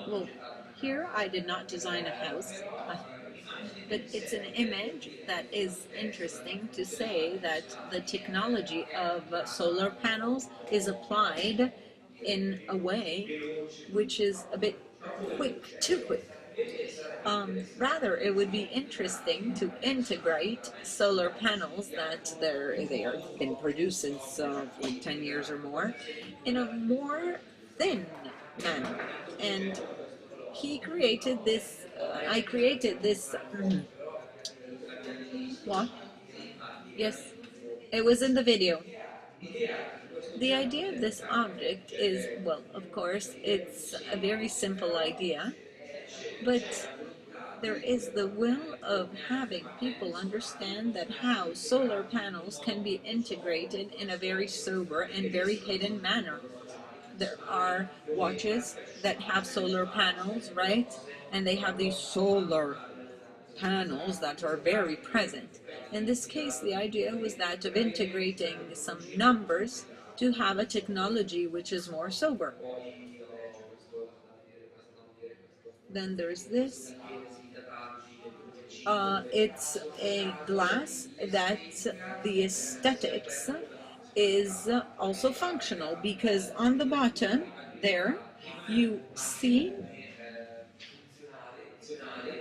Well, here I did not design a house, but it's an image that is interesting to say that the technology of solar panels is applied in a way which is a bit quick, too quick. Rather, it would be interesting to integrate solar panels that they are been produced since like 10 years or more in a more thin manner. And he created this, I created this, what? Yes, it was in the video. The idea of this object is, well, of course, it's a very simple idea, but there is the will of having people understand that how solar panels can be integrated in a very sober and very hidden manner. There are watches that have solar panels, right? And they have these solar panels that are very present. In this case, the idea was that of integrating some numbers to have a technology which is more sober. Then there's this. It's a glass that the aesthetics is also functional, because on the bottom there you see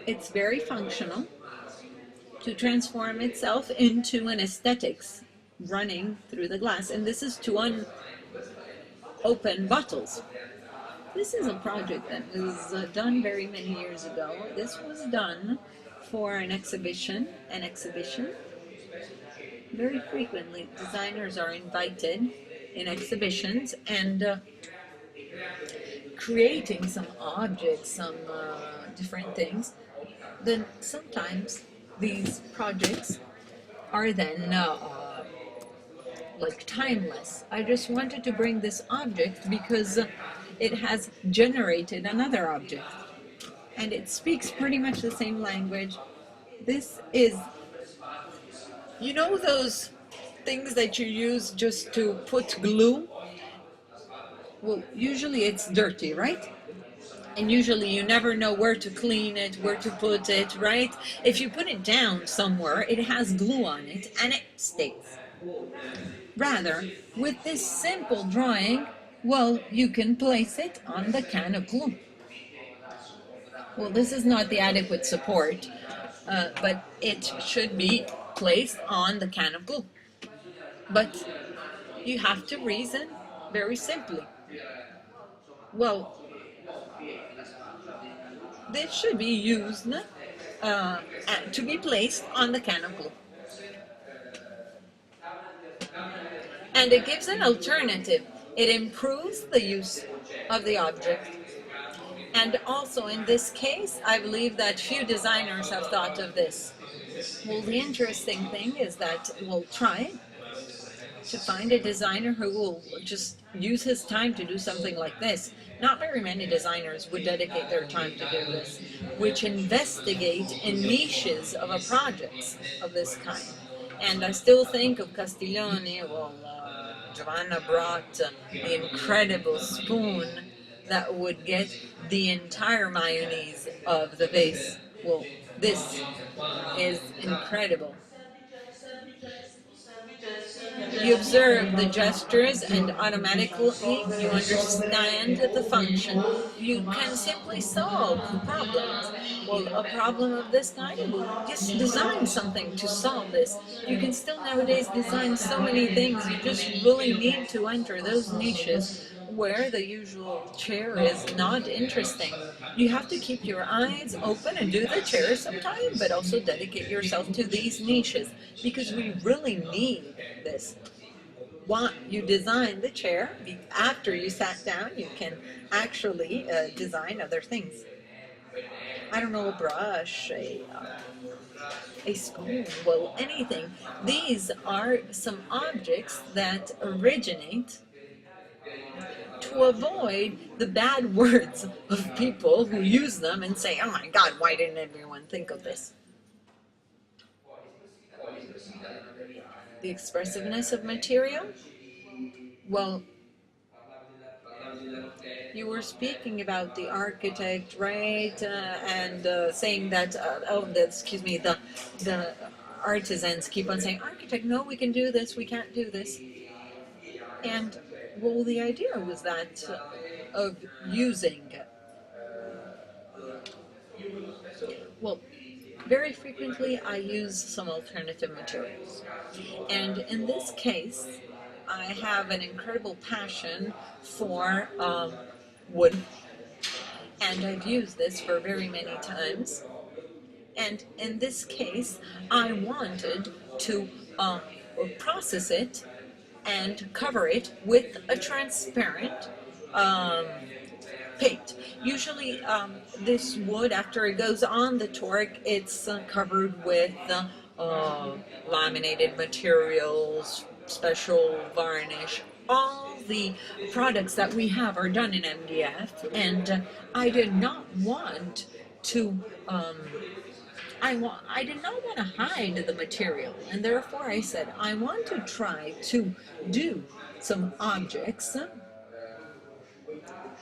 it's very functional to transform itself into an aesthetics running through the glass, and this is to open bottles. This is a project that was done very many years ago. This was done for an exhibition. Very frequently, designers are invited in exhibitions and creating some objects, some different things. Then sometimes these projects are then like timeless. I just wanted to bring this object because it has generated another object, and it speaks pretty much the same language. This is, you know, those things that you use just to put glue? Well, usually it's dirty, right? And usually you never know where to clean it, where to put it, right? If you put it down somewhere, it has glue on it and it sticks. Rather, with this simple drawing, well, you can place it on the can of glue. Well, this is not the adequate support, but it should be placed on the can of glue. But you have to reason very simply. Well, this should be used to be placed on the can of glue. And it gives an alternative. It improves the use of the object. And also in this case, I believe that few designers have thought of this. Well, the interesting thing is that we'll try to find a designer who will just use his time to do something like this. Not very many designers would dedicate their time to do this, which investigate in niches of a project of this kind. And I still think of Castiglioni. Well, Giovanna brought the incredible spoon that would get the entire mayonnaise of the vase. Well, this is incredible. You observe the gestures and automatically you understand the function. You can simply solve problems. Well, a problem of this kind, just design something to solve this. You can still nowadays design so many things. You just really need to enter those niches where the usual chair is not interesting. You have to keep your eyes open and do the chair sometime, but also dedicate yourself to these niches, because we really need this. Once you design the chair, after you sat down, you can actually design other things. I don't know, a brush, a spoon, well, anything. These are some objects that originate to avoid the bad words of people who use them and say, oh my God, why didn't everyone think of this? The expressiveness of material? Well, You were speaking about the architect, right? And saying that, excuse me, the artisans keep on saying, architect, no, we can do this, we can't do this. And, well, the idea was that of using, well, very frequently I use some alternative materials. And in this case, I have an incredible passion for wood, and I've used this for very many times. And in this case, I wanted to process it and cover it with a transparent paint. Usually this wood, after it goes on the torque, it's covered with laminated materials, special varnish. All the products that we have are done in MDF, and I did not want to I did not want to hide the material, and therefore I said I want to try to do some objects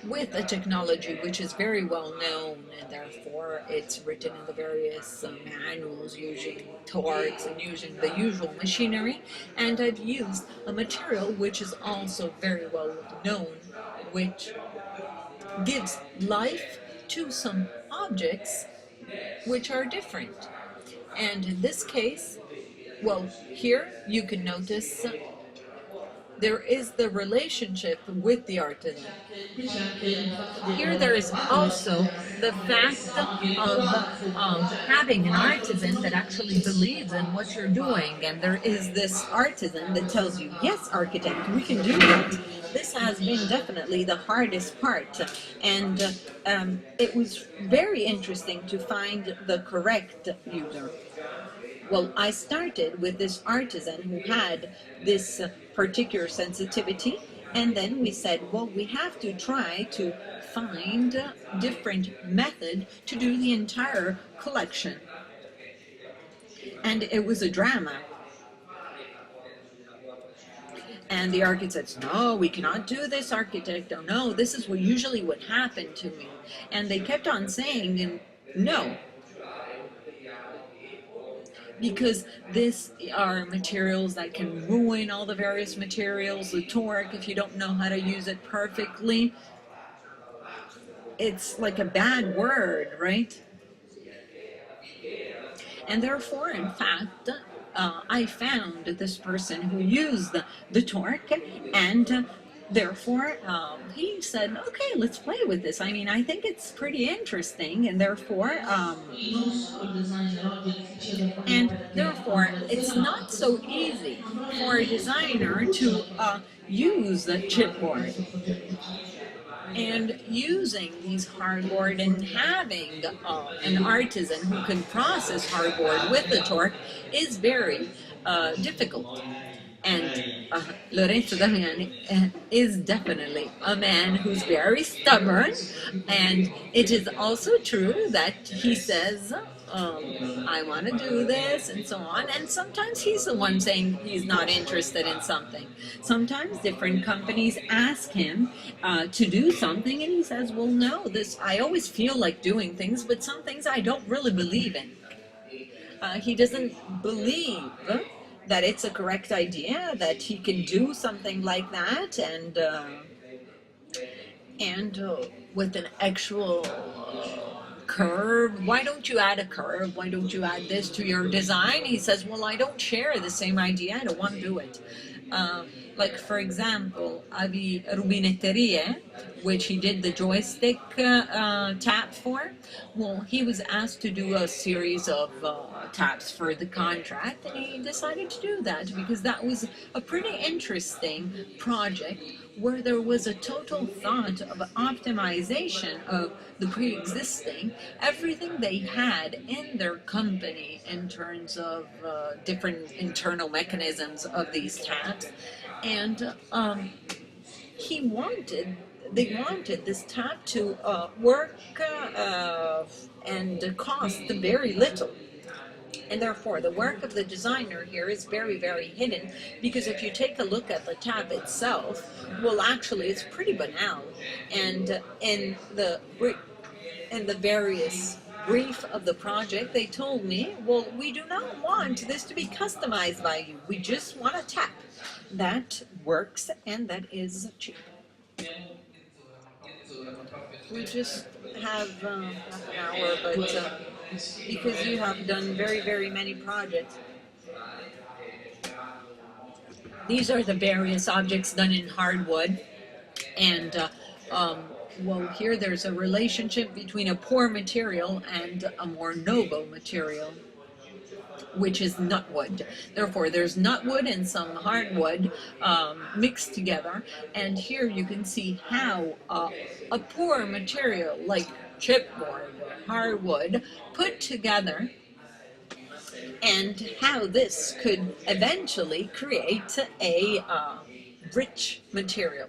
with a technology which is very well known, and therefore it's written in the various manuals using torques and using the usual machinery, and I've used a material which is also very well known, which gives life to some objects which are different. And in this case, well, here you can notice there is the relationship with the artisan. Here there is also the fact of having an artisan that actually believes in what you're doing, and there is this artisan that tells you, yes, architect, we can do that. This has been definitely the hardest part, and it was very interesting to find the correct user. Well, I started with this artisan who had this particular sensitivity, and then we said, well, we have to try to find a different method to do the entire collection. And it was a drama. And the architect said, no, we cannot do this, architect. Oh, no, this is what usually would happen to me. And they kept on saying, no, because these are materials that can ruin all the various materials. The torque, if you don't know how to use it perfectly, it's like a bad word, right? And therefore, in fact, I found this person who used the torque, and therefore he said, okay, let's play with this. I mean, I think it's pretty interesting, and therefore it's not so easy for a designer to use the chipboard. And using these hardboard and having an artisan who can process hardboard with the torque is very difficult. And Lorenzo Damiani is definitely a man who's very stubborn, and it is also true that he says, I want to do this, and so on, and sometimes he's the one saying he's not interested in something. Sometimes different companies ask him to do something, and he says, well, no, I always feel like doing things, but some things I don't really believe in. He doesn't believe that it's a correct idea, that he can do something like that, and with an actual curve. Why don't you add a curve? Why don't you add this to your design? He says, well, I don't share the same idea. I don't want to do it. Like, for example, Avi Rubinetterie, which he did the joystick tap for. Well, he was asked to do a series of taps for the contract, and he decided to do that because that was a pretty interesting project where there was a total thought of optimization of the pre-existing, everything they had in their company in terms of different internal mechanisms of these taps. And they wanted this tap to work and cost very little. And therefore, the work of the designer here is very, very hidden, because if you take a look at the tab itself, well, actually, it's pretty banal. And in the various brief of the project, they told me, well, we do not want this to be customized by you. We just want a tab that works and that is cheap. We just have half an hour, but because you have done very, very many projects. These are the various objects done in hardwood, and well, here there's a relationship between a poor material and a more noble material, which is nutwood. Therefore, there's nutwood and some hardwood mixed together, and here you can see how a poor material like chipboard or hardwood put together, and how this could eventually create a rich material.